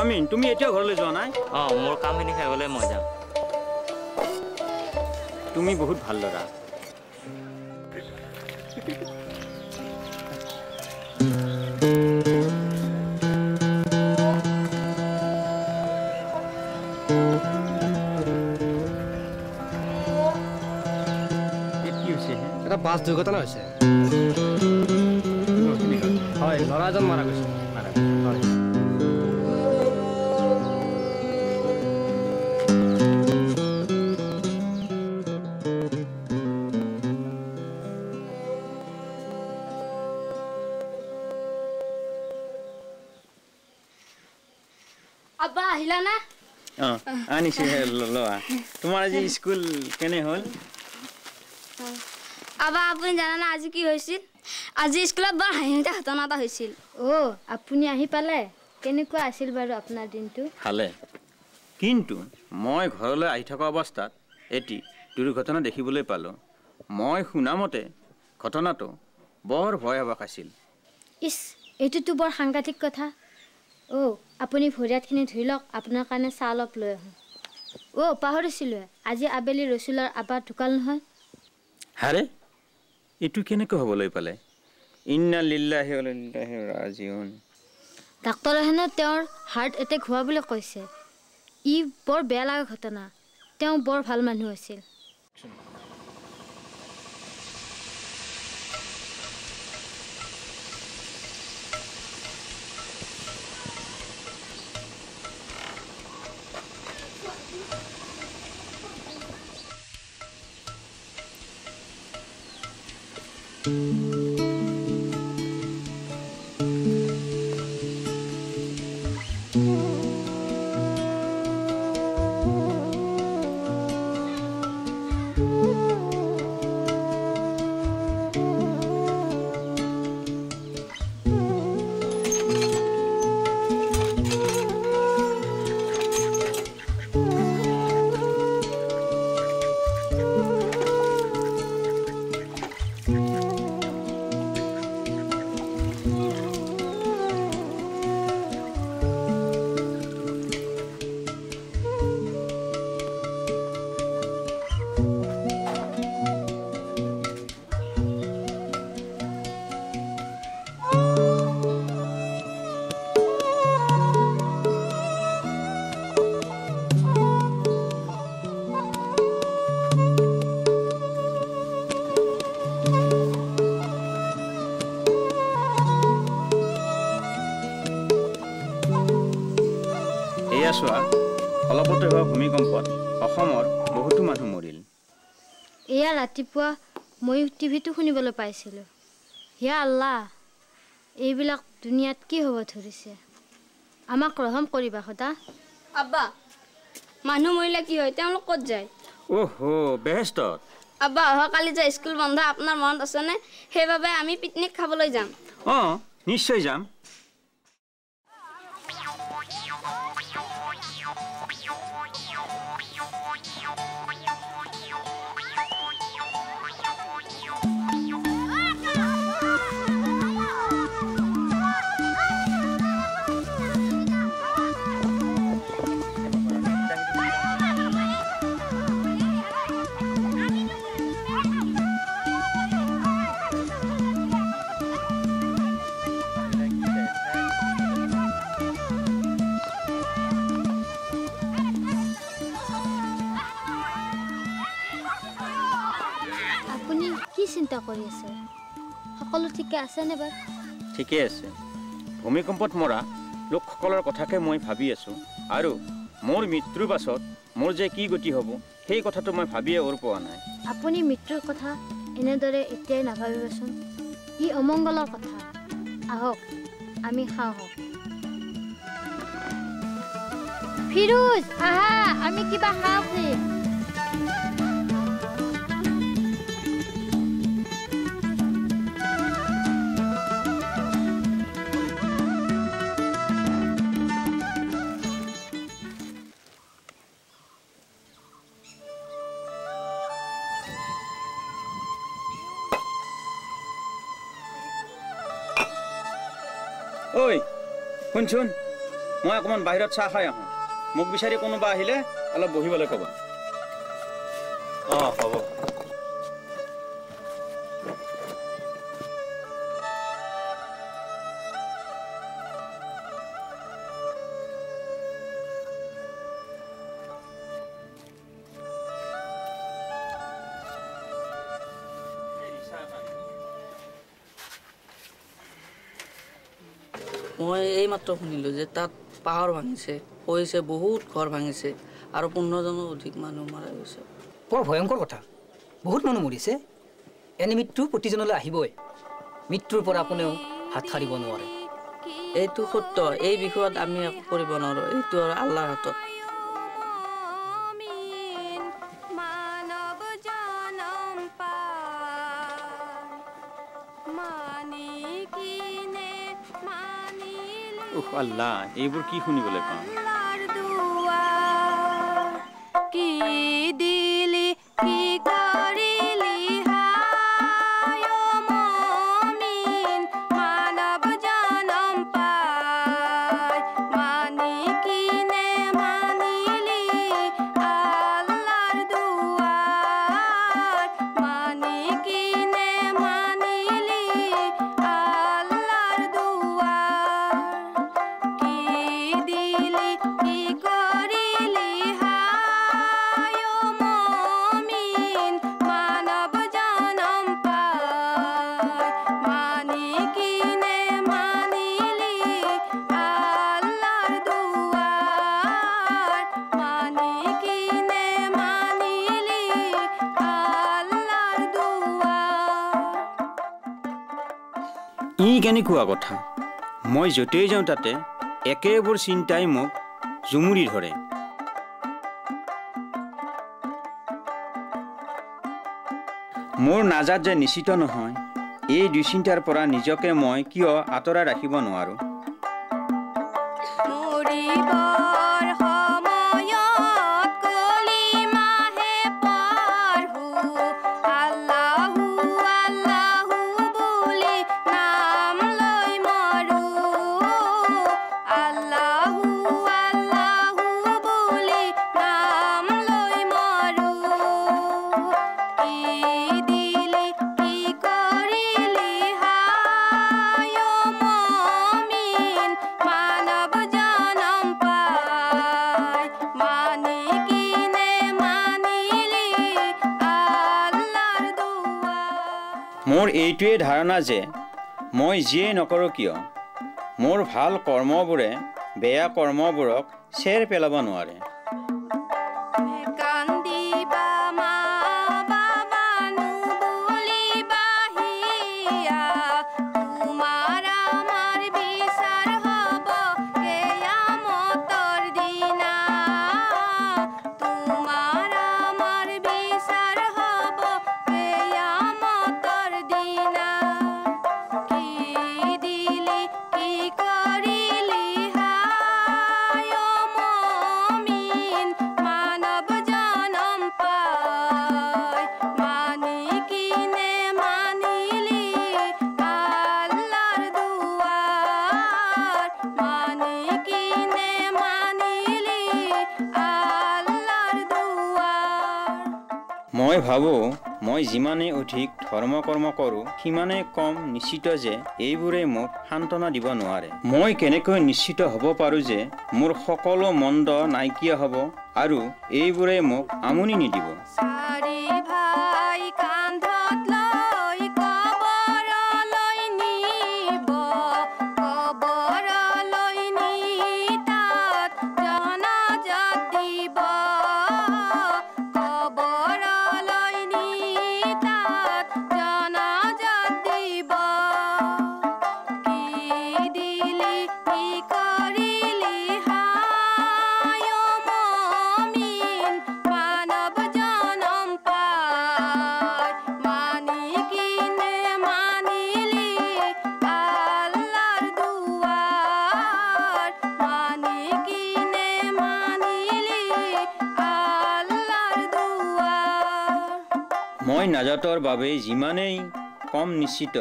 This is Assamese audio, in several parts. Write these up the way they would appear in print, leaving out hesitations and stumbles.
আমিন তুমি এতিয়া ঘৰলৈ যোৱা নাই? মোৰ কামখিনি শেষ হ'লে মই যাম। তুমি বহুত ভাল ল'ৰা। এটা বাছ দুৰ্ঘটনা হৈছে। হয়, ল'ৰা এজন মাৰা গৈছে। আব্বা আহিলা না? আনিছে লোৱা। তোমাৰ আজি স্কুল কেনে হ'ল? আব্বা আপুনি জানা না আজি কি হৈছিল? আজি স্কুলত বৰ হাঁহিটা ঘটনা এটা হৈছিল। আপুনি আহি পালে? কেনেকুৱা আছিল বাৰু আপোনাৰ দিনটো? ভালে, কিন্তু মই ঘৰলৈ আহি থকা অৱস্থাত এটি দুৰ্ঘটনা দেখিবলৈ পালোঁ। মই শুনামতে ঘটনাটো বৰ ভয়াৱহ আছিল। ইছ, এইটোতো বৰ সাংঘাতিক কথা। আপুনি ভৰিয়াতখিনি ধুই লওক, আপোনাৰ কাৰণে চাহ অলপ লৈ আহোঁ। পাহৰিছিলোঁ, আজি আবেলি ৰচুলৰ আব্বা ঢুকাল নহয়। হাৰে, এইটো কেনেকৈ হ'বলৈ পালে? ইন্না লিল্লাহি ৱা ইন্না ইলাইহি ৰাজিউন। ডাক্তৰে হেনো তেওঁৰ হাৰ্ট এটেক হোৱা বুলি কৈছে। ই বৰ বেয়া লগা ঘটনা। তেওঁ বৰ ভাল মানুহ আছিল। চোৱা, অলপতে হোৱা ভূমিকম্পত অসমৰ বহুতো মানুহ মৰিল। এয়া ৰাতিপুৱা মই টিভিটো শুনিবলৈ পাইছিলোঁ। হে আল্লাহ, এইবিলাক দুনিয়াত কি হ'ব ধৰিছে? আমাক ৰহম কৰিবা খোদা। আব্বা, মানুহ মৰিলে কি হয়? তেওঁলোক ক'ত যায়? বেহেষ্টত। আব্বা, অহাকালি যে স্কুল বন্ধ, আপোনাৰ মনত আছেনে? সেইবাবে আমি পিকনিক খাবলৈ যাম। নিশ্চয় যাম। চিন্তা কৰি আছে? সকলো ঠিকে আছেনে বাৰু? ঠিকে আছে। ভূমিকম্পত মৰা লোকসকলৰ কথাকে মই ভাবি আছোঁ, আৰু মোৰ মৃত্যুৰ পাছত মোৰ যে কি গতি হ'ব সেই কথাটো মই ভাবিয়ে পোৱা নাই। আপুনি মৃত্যুৰ কথা এনেদৰে এতিয়াই নাভাবিবচোন। ই অমংগলৰ কথা। আহক আমি খাওঁ। ফিৰোজ, আহা, আমি কিবা খাওঁ। শুনচোন, মই অকণমান বাহিৰত চাহ খাই আহোঁ মোক বিচাৰি কোনোবা আহিলে অলপ বহিবলৈ ক'বা হ'ব মই এইমাত্ৰ শুনিলোঁ যে তাত পাহাৰ ভাঙিছে কৈছে বহুত ঘৰ ভাঙিছে আৰু 15জনৰ অধিক মানুহ মাৰা গৈছে বৰ ভয়ংকৰ কথা বহুত মানুহ মৰিছে এনে মৃত্যু প্ৰতিজনলৈ আহিবই মৃত্যুৰ পৰা কোনেও হাত সাৰিব নোৱাৰে এইটো সত্য এই বিষয়ত আমি একো কৰিব নোৱাৰোঁ এইটো আৰু আল্লাহৰ হাতত আল্লাহ এইবোৰ কি শুনিবলৈ পাওঁ কি দিলি কি কৰিলি হায় মমিন মানৱ জনম পাই মানি কিনে মানিলি আল্লাহৰ দুৱাৰ মানি কিনে মানিলি আল্লাহৰ দুৱাৰ কি দিলি কি কৰিলি হায় মমিন মানৱ জনম পাই মানি কিনে মানিলি আল্লাহৰ দুৱাৰ মানি কিনে মানিলি আল্লাহৰ দুৱাৰ ই কেনেকুৱা কথা মই য'তেই যাওঁ তাতে একেবোৰ চিন্তাই মোক জুমুৰি ধৰে মোৰ নাজাত যে নিশ্চিত নহয় এই দুশ্চিন্তাৰ পৰা নিজকে মই কিয় আঁতৰাই ৰাখিব নোৱাৰোঁ মৰিবৰ সময়ত কলিমাহে পঢ়ো আল্লাহু আল্লাহু বুলি নাম লৈ মৰো আল্লাহু আল্লাহু বুলি নাম লৈ মৰো কি দিলি কি কৰিলি হায় মমিন মানৱ জনম পাই মানি কিনে মানিলি আল্লাহৰ দুৱাৰ মোৰ এইটোৱেই ধাৰণা যে মই যিয়েই নকৰোঁ কিয় মোৰ ভাল কৰ্মবোৰে বেয়া কৰ্মবোৰক চেৰ পেলাব নোৱাৰে কান্দিবা মা বাবানু বুলিবা হিয়া তোমাৰ আমাৰ বিচাৰ হ'ব কেয়ামতৰ দিনা তোমাৰ আমাৰ বিচাৰ হ'ব কেয়ামতৰ দিনা কি দিলি কি কৰিলি হায় মমিন মানৱ জনম পাই মানি কিনে মানিলি আল্লাহৰ দুৱাৰ মানি কিনে মানিলি আল্লাহৰ দুৱাৰ মই ভাবোঁ মই যিমানেই অধিক ধৰ্ম কৰ্ম কৰোঁ সিমানেই কম নিশ্চিত যে এইবোৰে মোক সান্তনা দিব নোৱাৰে মই কেনেকৈ নিশ্চিত হ'ব পাৰোঁ যে মোৰ সকলো মন্দ নাইকিয়া হ'ব আৰু এইবোৰে মোক আমনি নিদিব চাৰি ভাই কান্ধত লৈ কবৰলৈ নিব কবৰলৈ নি তাত জনাজাত দিব কবৰলৈ নি তাত জনাজাত দিব কি দিলি কি কৰিলি হায় মমিন মানৱ জনম পাই মানি কিনে মানিলি আল্লাহৰ দুৱাৰ মানি কিনে মানিলি আল্লাহৰ দুৱাৰ মই নাজাতৰ বাবে যিমানেই কম নিশ্চিত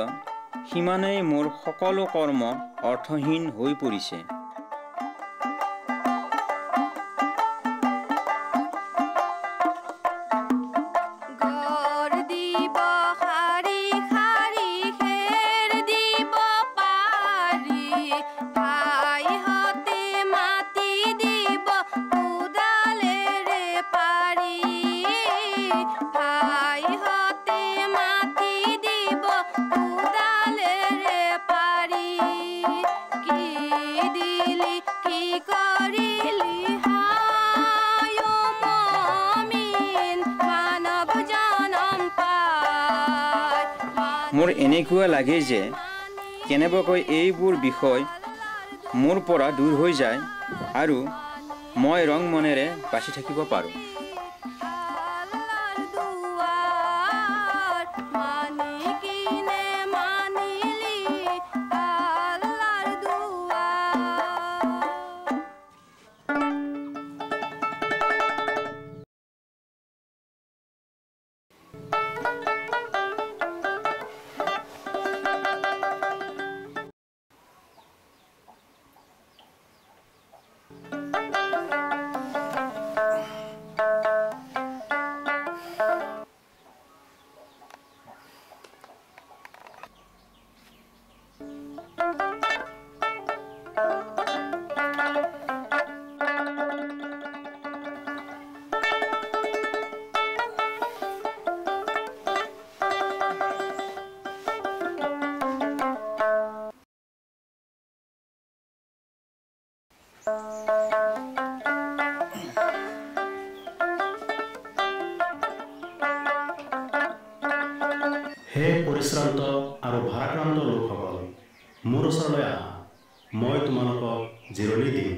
সিমানেই মোৰ সকলো কৰ্ম অৰ্থহীন হৈ পৰিছে ভাইহঁতে মাতি দিব কোদালেৰে পাৰি কি দিলি কি কৰিলি হায় মমিন মানৱ জনম পাই মোৰ এনেকুৱা লাগে যে কেনেবাকৈ এইবোৰ বিষয় মোৰ পৰা দূৰ হৈ যায় আৰু মই ৰং মনেৰে বাচি থাকিব পাৰোঁ। আল্লাহৰ দুৱাৰ মানি কিনে মানিলি আল্লাহৰ দুৱাৰ হে পৰিশ্ৰান্ত আৰু ভাৰাক্ৰান্ত লোকসকল, মোৰ ওচৰলৈ আহা, মই তোমালোকক জিৰণি দিম।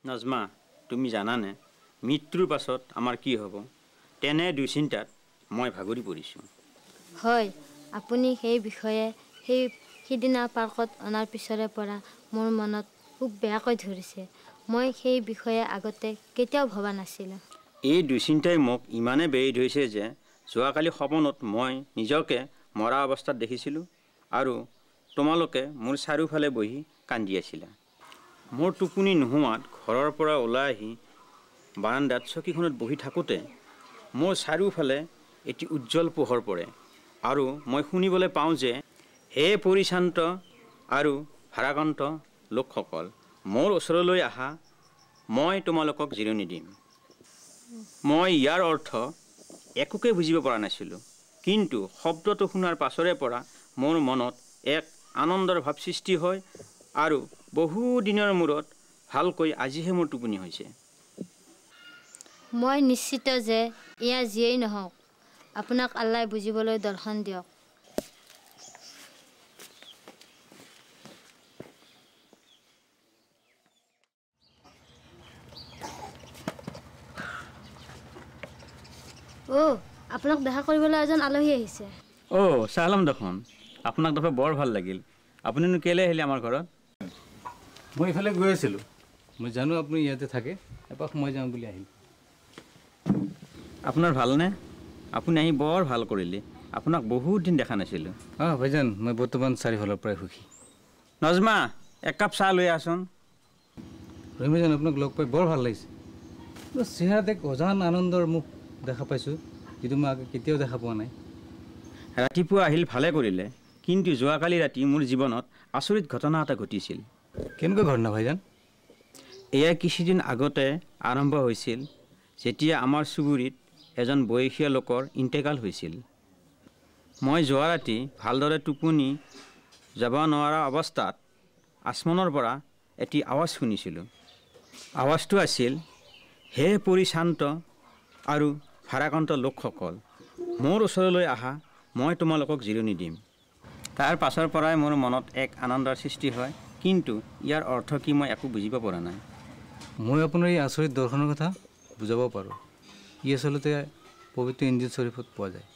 নজমা, তুমি জানানে মৃত্যুৰ পাছত আমাৰ কি হ'ব? তেনে দুশ্চিন্তাত মই ভাগৰি পৰিছোঁ। হয়, আপুনি সেই বিষয়ে সিদিনা পাৰ্কত অনাৰ পিছৰে পৰা মোৰ মনত খুব বেয়াকৈ ধৰিছে। মই সেই বিষয়ে আগতে কেতিয়াও ভবা নাছিলোঁ। এই দুশ্চিন্তাই মোক ইমানে বেৰি ধৰিছে যে যোৱাকালি সপোনত মই নিজকে মৰা অৱস্থাত দেখিছিলোঁ আৰু তোমালোকে মোৰ চাৰিওফালে বহি কান্দি আছিলা। মোৰ টোপনি নোহোৱাত ঘৰৰ পৰা ওলাই আহি বাৰান্দাত চকীখনত বহি থাকোঁতে মোৰ চাৰিওফালে এটি উজ্জ্বল পোহৰ পৰে আৰু মই শুনিবলৈ পাওঁ যে হে পৰিশান্ত আৰু ভাৰাক্ৰান্ত লোকসকল, মোৰ ওচৰলৈ আহা, মই তোমালোকক জিৰণি দিম। মই ইয়াৰ অৰ্থ একোকে বুজিব পৰা নাছিলোঁ, কিন্তু শব্দটো শুনাৰ পাছৰে পৰা মোৰ মনত এক আনন্দৰ ভাৱ সৃষ্টি হয় আৰু বহু দিনৰ মূৰত ভালকৈ আজিহে মোৰ টোপনি হৈছে। মই নিশ্চিত যে এয়া যিয়েই নহওক, আপোনাক আল্লাই বুজিবলৈ দৰ্শন দিয়ক। আপোনাক দেখা কৰিবলৈ এজন আলহী আহিছে। চালাম দেখোন, আপোনাক দেখোন বৰ ভাল লাগিল। আপুনিনো কেলৈ আহিলে আমাৰ ঘৰত? মই ইফালে গৈ আছিলোঁ, মই জানো আপুনি ইয়াতে থাকে, এপাক সোমাই যাওঁ বুলি আহিলোঁ। আপোনাৰ ভালনে? আপুনি আহি বৰ ভাল কৰিলে, আপোনাক বহুত দিন দেখা নাছিলোঁ। ভাইজান, মই বৰ্তমান চাৰিওফালৰ পৰাই সুখী। নজমা, একাপ চাহ লৈ আহচোন। ৰহিমজান, আপোনাক লগ পাই বৰ ভাল লাগিছে। চেহেৰাত এক অজান আনন্দৰ মুখ দেখা পাইছোঁ, যিটো মই কেতিয়াও দেখা পোৱা নাই। ৰাতিপুৱা আহিল ভালে কৰিলে, কিন্তু যোৱাকালি ৰাতি মোৰ জীৱনত আচৰিত ঘটনা এটা ঘটিছিল। কেনেকুৱা ঘটনা ভাইজান? এয়া কিছুদিন আগতে আৰম্ভ হৈছিল, যেতিয়া আমাৰ চুবুৰীত এজন বয়সীয়া লোকৰ ইন্তেকাল হৈছিল। মই যোৱা ৰাতি ভালদৰে টোপনি যাব নোৱাৰা অৱস্থাত আসমানৰ পৰা এটি আৱাজ শুনিছিলোঁ। আৱাজটো আছিল, হে পৰিশান্ত আৰু ভাৰাক্ৰান্ত লোকসকল, মোৰ ওচৰলৈ আহা, মই তোমালোকক জিৰণি দিম। তাৰ পাছৰ পৰাই মোৰ মনত এক আনন্দৰ সৃষ্টি হয়, কিন্তু ইয়াৰ অৰ্থ কি মই একো বুজিব পৰা নাই। মই আপোনাৰ এই আচৰিত দৰ্শনৰ কথা বুজাব পাৰোঁ। ই আচলতে পবিত্ৰ ইঞ্জিল শ্বৰীফত পোৱা যায়।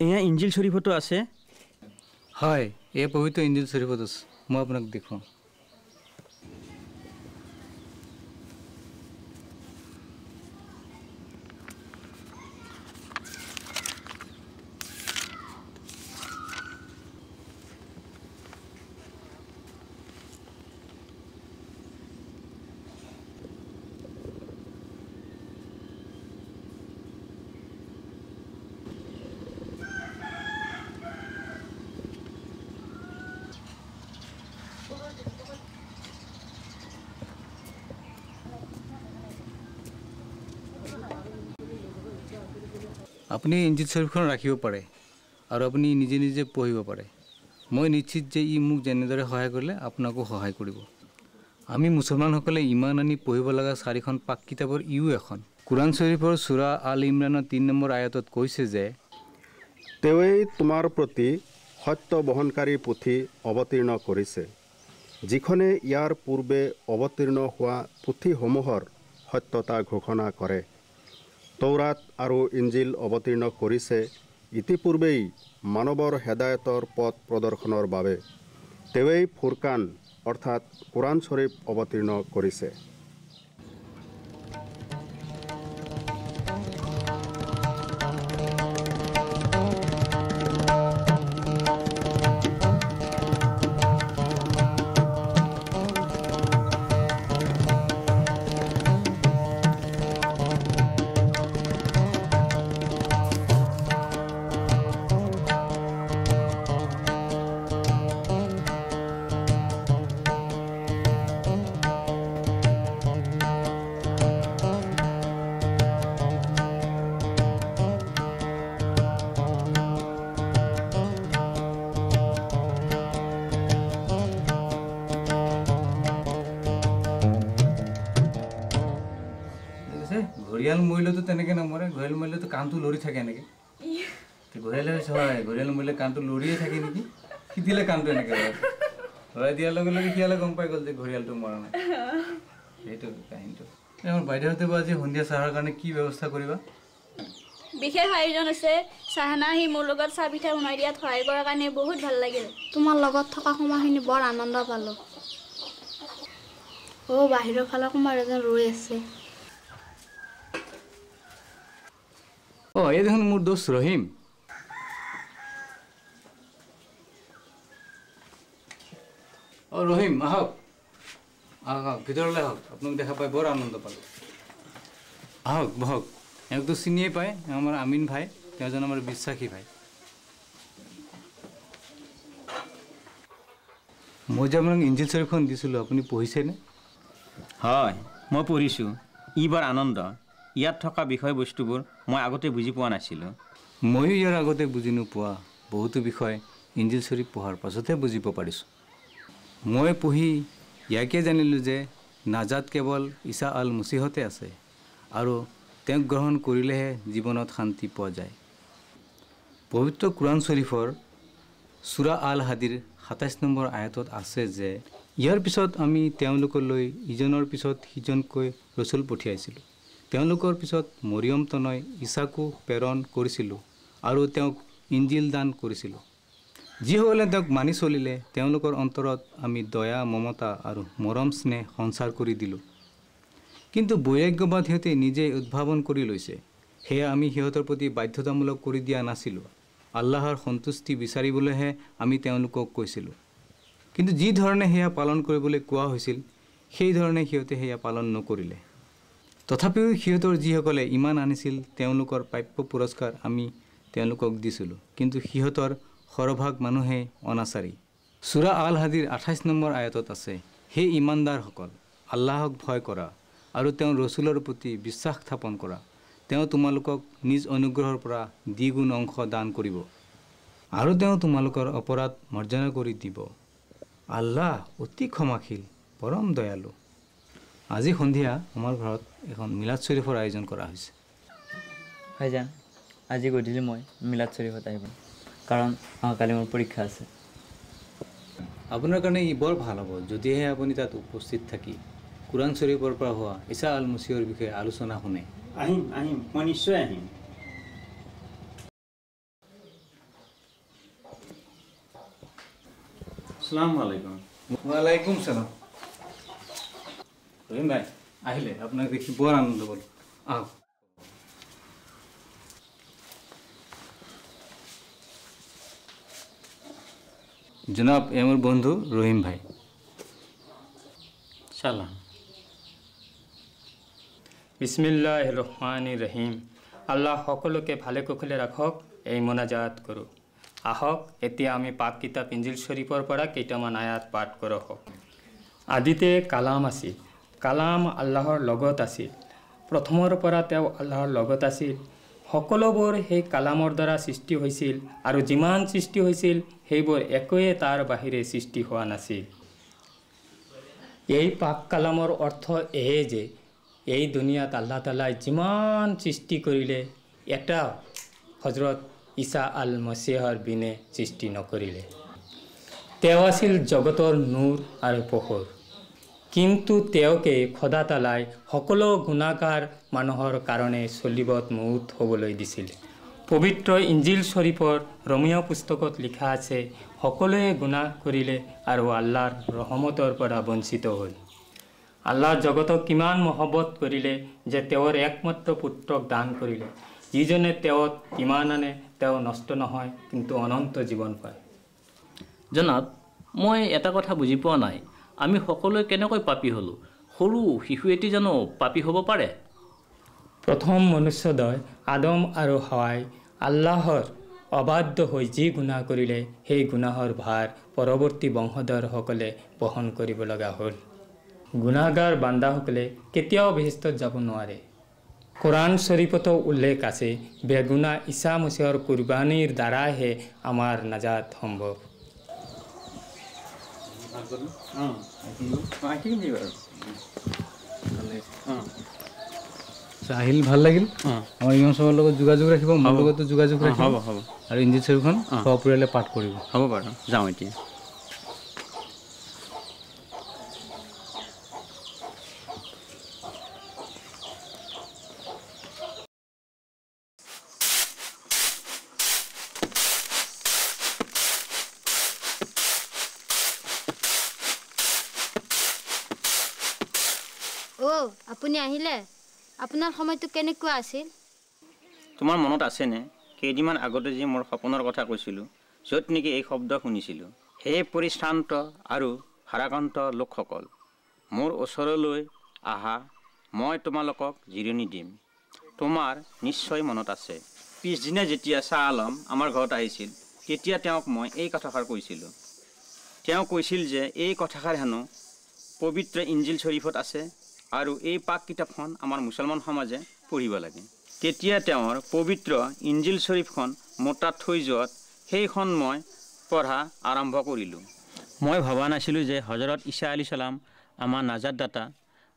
এয়া ইঞ্জিল শ্বৰীফতো আছে? হয়, এয়া পবিত্ৰ ইঞ্জিল শ্বৰীফত আছে। মই আপোনাক দেখুৱাম। আপুনি ইঞ্জিল শ্বৰীফখন ৰাখিব পাৰে আৰু আপুনি নিজে নিজে পঢ়িব পাৰে। মই নিশ্চিত যে ই মোক যেনেদৰে সহায় কৰিলে আপোনাকো সহায় কৰিব। আমি মুছলমানসকলে ইমান আনি পঢ়িব লগা 4খন পাক কিতাপৰ ইও এখন। কুৰাণ শ্বৰীফৰ সূৰা আল ইমৰানৰ 3 নম্বৰ আয়াতত কৈছে যে তেওঁৱেই তোমাৰ প্ৰতি সত্য বহনকাৰী পুথি অৱতীৰ্ণ কৰিছে, যিখনে ইয়াৰ পূৰ্বে অৱতীৰ্ণ হোৱা পুথিসমূহৰ সত্যতা ঘোষণা কৰে। তৌৰাত আৰু ইঞ্জিল অৱতীৰ্ণ কৰিছে ইতিপূৰ্বেই মানৱৰ হেদায়তৰ পথ প্ৰদৰ্শনৰ বাবে। তেওঁৱেই ফুৰকান অৰ্থাৎ কুৰাণ শ্বৰীফ অৱতীৰ্ণ কৰিছে। ঘৰিয়াল মৰিলেতো তেনেকৈ নমৰে, ঘৰিয়াল মৰিলেতো কাণটো লৰি থাকে এনেকৈ। ঘৰিয়ালে হয়, ঘৰিয়াল মৰিলে কাণটো লৰিয়ে থাকে নেকি, সিদিলে কাণটো এনেকৈ লৰাই দিয়াৰ লগে লগে সিয়ালে গম পাই গ'ল যে ঘৰিয়ালটো মৰা নাই। সেইটো কাহিনীটো। আমাৰ বাইদেউহঁতে আজি সন্ধিয়া চাহৰ কাৰণে কি ব্যৱস্থা কৰিবা? বিশেষ আয়োজন আছে। চাহানা আহি মোৰ লগত চাহ পিঠা বনাই দিয়াত সহায় কৰাৰ কাৰণে বহুত ভাল লাগিল। তোমাৰ লগত থকা সময়খিনি বৰ আনন্দ পালোঁ। বাহিৰৰ ফালে কোনোবা এজন ৰৈ আছে। এই দেখোন মোৰ দোষ ৰহিম। ৰহিম আহক, আহক ভিতৰলৈ আহক। আপোনাক দেখা পাই বৰ আনন্দ পালোঁ। আহক বহক। এওঁকতো চিনিয়ে পায়, আমাৰ আমিন ভাই, তেওঁজন আমাৰ বিশ্বাসী ভাই। মই যে আপোনাক ইঞ্জিল শ্বৰীফখন দিছিলোঁ, আপুনি পঢ়িছেনে? হয়, মই পঢ়িছোঁ। ই বৰ আনন্দ। ইয়াত থকা বিষয়বস্তুবোৰ মই আগতে বুজি পোৱা নাছিলোঁ। ময়ো ইয়াৰ আগতে বুজি নোপোৱা বহুতো বিষয় ইঞ্জিল শ্বৰীফ পঢ়াৰ পাছতহে বুজিব পাৰিছোঁ। মই পঢ়ি ইয়াকে জানিলোঁ যে নাজাত কেৱল ঈছা আল মছিহতে আছে আৰু তেওঁক গ্ৰহণ কৰিলেহে জীৱনত শান্তি পোৱা যায়। পবিত্ৰ কুৰাণ শ্বৰীফৰ সূৰা আল হাদিৰ 27 নম্বৰ আয়াতত আছে যে ইয়াৰ পিছত আমি তেওঁলোকলৈ ইজনৰ পিছত সিজনকৈ ৰচুল পঠিয়াইছিলোঁ। তেওঁলোকৰ পিছত মৰিয়ম তনয় ঈছাকো প্ৰেৰণ কৰিছিলোঁ আৰু তেওঁক ইঞ্জিল দান কৰিছিলোঁ। যিসকলে তেওঁক মানি চলিলে তেওঁলোকৰ অন্তৰত আমি দয়া, মমতা আৰু মৰম স্নেহ সঞ্চাৰ কৰি দিলোঁ। কিন্তু বৈৰাগ্যবাদ সিহঁতে নিজেই উদ্ভাৱন কৰি লৈছে, সেয়া আমি সিহঁতৰ প্ৰতি বাধ্যতামূলক কৰি দিয়া নাছিলোঁ। আল্লাহৰ সন্তুষ্টি বিচাৰিবলৈহে আমি তেওঁলোকক কৈছিলোঁ। কিন্তু যি ধৰণে সেয়া পালন কৰিবলৈ কোৱা হৈছিল সেই ধৰণে সিহঁতে সেয়া পালন নকৰিলে। তথাপিও সিহঁতৰ যিসকলে ইমান আনিছিল তেওঁলোকৰ প্ৰাপ্য পুৰস্কাৰ আমি তেওঁলোকক দিছিলোঁ, কিন্তু সিহঁতৰ সৰভাগ মানুহে অনাচাৰী। সূৰা আল হাদিৰ 28 নম্বৰ আয়াতত আছে, হে ইমানদাৰসকল, আল্লাহক ভয় কৰা আৰু তেওঁৰ ৰচুলৰ প্ৰতি বিশ্বাস স্থাপন কৰা। তেওঁ তোমালোকক নিজ অনুগ্ৰহৰ পৰা দ্বিগুণ অংশ দান কৰিব আৰু তেওঁ তোমালোকৰ অপৰাধ মৰ্জনা কৰি দিব। আল্লাহ অতি ক্ষমাশীল, পৰম দয়ালু। আজি সন্ধিয়া আমাৰ ঘৰত এখন মিলাদ শ্বৰীফৰ আয়োজন কৰা হৈছে। ভাইজান, আজি গধূলি মই মিলাদ শ্বৰীফত আহিব, কাৰণ কালি মোৰ পৰীক্ষা আছে। আপোনাৰ কাৰণে ই বৰ ভাল হ'ব যদিহে আপুনি তাত উপস্থিত থাকি কুৰাণ শ্বৰীফৰ পৰা হোৱা ঈছা আল মছিহৰ বিষয়ে আলোচনা শুনে। আহিম, মই নিশ্চয় আহিম। আসসালামু আলাইকুম। ওয়ালাইকুম সালাম। ৰহিম ভাই আহিলে, আপোনাক দেখি বৰ আনন্দ পালোঁ। আহক। জনাব, এ মোৰ বন্ধু ৰহিম ভাই। সালাম। বিসমিল্লাহিৰ ৰহমানিৰ ৰহিম। আল্লাহ সকলোকে ভালে কুশলে ৰাখক, এই মোনাজাত কৰোঁ। আহক এতিয়া আমি পাক কিতাপ ইঞ্জিল শ্বৰীফৰ পৰা কেইটামান আয়াত পাঠ কৰোঁ। আদিতে কালাম আছিল, কালাম আল্লাহৰ লগত আছিল, প্ৰথমৰ পৰা তেওঁ আল্লাহৰ লগত আছিল। সকলোবোৰ সেই কালামৰ দ্বাৰা সৃষ্টি হৈছিল আৰু যিমান সৃষ্টি হৈছিল সেইবোৰ একোৱে তাৰ বাহিৰে সৃষ্টি হোৱা নাছিল। এই পাক কালামৰ অৰ্থ এয়ে যে এই দুনিয়াত আল্লাহ তালাই যিমান সৃষ্টি কৰিলে এটা হজৰত ঈসা আল মছিহৰ বিনে সৃষ্টি নকৰিলে। তেওঁ আছিল জগতৰ নূৰ আৰু পোহৰ, কিন্তু তেওঁকে খোদা তালাই সকলো গুণাকাৰ মানুহৰ কাৰণে চলিবত মৌত হ'বলৈ দিছিল। পবিত্ৰ ইঞ্জিল শ্বৰীফৰ ৰমীয় পুস্তকত লিখা আছে, সকলোৱে গুণা কৰিলে আৰু আল্লাহৰ ৰহমতৰ পৰা বঞ্চিত হ'ল। আল্লাহ জগতক কিমান মহব্বত কৰিলে যে তেওঁৰ একমাত্ৰ পুত্ৰক দান কৰিলে, যিজনে তেওঁত কিমান আনে তেওঁ নষ্ট নহয় কিন্তু অনন্ত জীৱন পায়। জনাব, মই এটা কথা বুজি পোৱা নাই, আমি সকলোৱে কেনেকৈ পাপী হ'লোঁ? সৰু শিশু এটি জানো পাপী হ'ব পাৰে? প্ৰথম মনুষ্যদয় আদম আৰু হাৱাই আল্লাহৰ অবাধ্য হৈ যি গুণা কৰিলে সেই গুণাহৰ ভাৰ পৰৱৰ্তী বংশধৰসকলে বহন কৰিব লগা হ'ল। গুণাগাৰ বান্দাসকলে কেতিয়াও বেহেস্তত যাব নোৱাৰে। কোৰাণ শ্বৰীফতো উল্লেখ আছে, বেগুনা ঈসা মছিহৰ কুৰবানীৰ দ্বাৰাহে আমাৰ নাজাত সম্ভৱ। আহিল, ভাল লাগিল। আমাৰ ইমাম চাহৰ লগত যোগাযোগ ৰাখিব, মোৰ লগতো যোগাযোগ ৰাখিব। হ'ব হ'ব। আৰু ইঞ্জিল শ্বৰীফখন সপৰিয়ালে পাঠ কৰিব। হ'ব বাৰু, যাওঁ এতিয়া। আপুনি আহিলে? আপোনাৰ সময়টো কেনেকুৱা আছিল? তোমাৰ মনত আছেনে কেইদিনমান আগতে যে মোৰ সপোনৰ কথা কৈছিলোঁ, য'ত নেকি এই শব্দ শুনিছিলোঁ, হে পৰিশ্ৰান্ত আৰু ভাৰাক্ৰান্ত লোকসকল, মোৰ ওচৰলৈ আহা, মই তোমালোকক জিৰণি দিম। তোমাৰ নিশ্চয় মনত আছে, পিছদিনা যেতিয়া শ্বাহ আলম আমাৰ ঘৰত আহিছিল, তেতিয়া তেওঁক মই এই কথাষাৰ কৈছিলোঁ। তেওঁ কৈছিল যে এই কথাষাৰ হেনো পবিত্ৰ ইঞ্জিল শ্বৰীফত আছে আৰু এই পাক কিতাপখন আমাৰ মুছলমান সমাজে পঢ়িব লাগে। তেতিয়া তেওঁৰ পবিত্ৰ ইঞ্জিল শ্বৰীফখন মোৰ তাত থৈ যোৱাত সেইখন মই পঢ়া আৰম্ভ কৰিলোঁ। মই ভবা নাছিলোঁ যে হজৰত ঈসা আলাইহিছ ছালাম আমাৰ নাজাতদাতা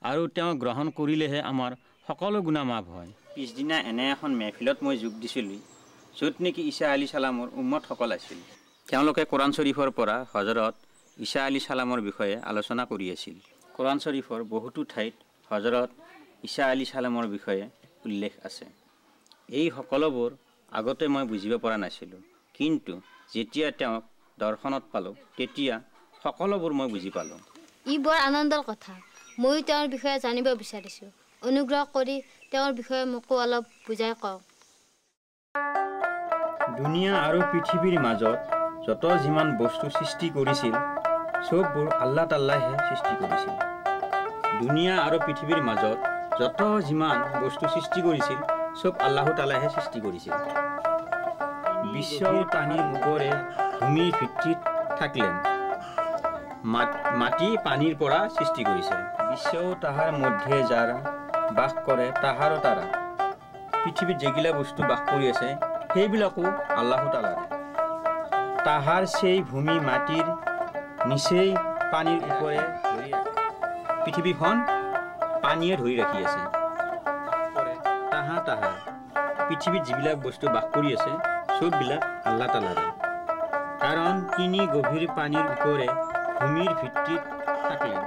আৰু তেওঁ গ্ৰহণ কৰিলেহে আমাৰ সকলো গুণা মাফ হয়। পিছদিনা এনে এখন মেহফিলত মই যোগ দিছিলোঁ, য'ত নেকি ঈসা আলাইহিছ ছালামৰ উম্মতসকল আছিল। তেওঁলোকে কোৰাণ শ্বৰীফৰ পৰা হজৰত ঈসা আলাইহিছ ছালামৰ বিষয়ে আলোচনা কৰি আছিল। কোৰাণ শ্বৰীফৰ বহুতো ঠাইত হজৰত ঈসা আলাইহিছ ছালামৰ বিষয়ে উল্লেখ আছে। এই সকলোবোৰ আগতে মই বুজিব পৰা নাছিলোঁ, কিন্তু যেতিয়া তেওঁক দৰ্শনত পালোঁ তেতিয়া সকলোবোৰ মই বুজি পালোঁ। ই বৰ আনন্দৰ কথা। ময়ো তেওঁৰ বিষয়ে জানিব বিচাৰিছোঁ। অনুগ্ৰহ কৰি তেওঁৰ বিষয়ে মোকো অলপ বুজাই কওক। দুনিয়া আৰু পৃথিৱীৰ মাজত যত যিমান বস্তু সৃষ্টি কৰিছিল সববোৰ আল্লাহ তাল্লাহে সৃষ্টি কৰিছিল। দুনিয়া আৰু পৃথিৱীৰ মাজত যত যিমান বস্তু সৃষ্টি কৰিছিল সব আল্লাহ তাল্লাহে সৃষ্টি কৰিছিল। বিশ্ব পানীৰ ওপৰে ভূমিৰ ভিত্তিত থাকিলেন, মাটি পানীৰ পৰা সৃষ্টি কৰিছে। বিশ্ব তাহাৰ মধ্যে যাৰা বাস কৰে তাহাৰো তাৰা, পৃথিৱীত যেগিলা বস্তু বাস কৰি আছে সেইবিলাকো আল্লাহ তাআলাৰ। তাহাৰ সেই ভূমি মাটিৰ নিচেই পানীৰ ওপৰে ধৰি পৃথিৱীখন পানীয়ে ধৰি ৰাখি আছে। তাহাৰ পৃথিৱীত যিবিলাক বস্তু বাস কৰি আছে সববিলাক আল্লাহ তাআলাৰ, কাৰণ তিনি গভীৰ পানীৰ ওপৰে ভূমিৰ ভিত্তিত থাকিলেন।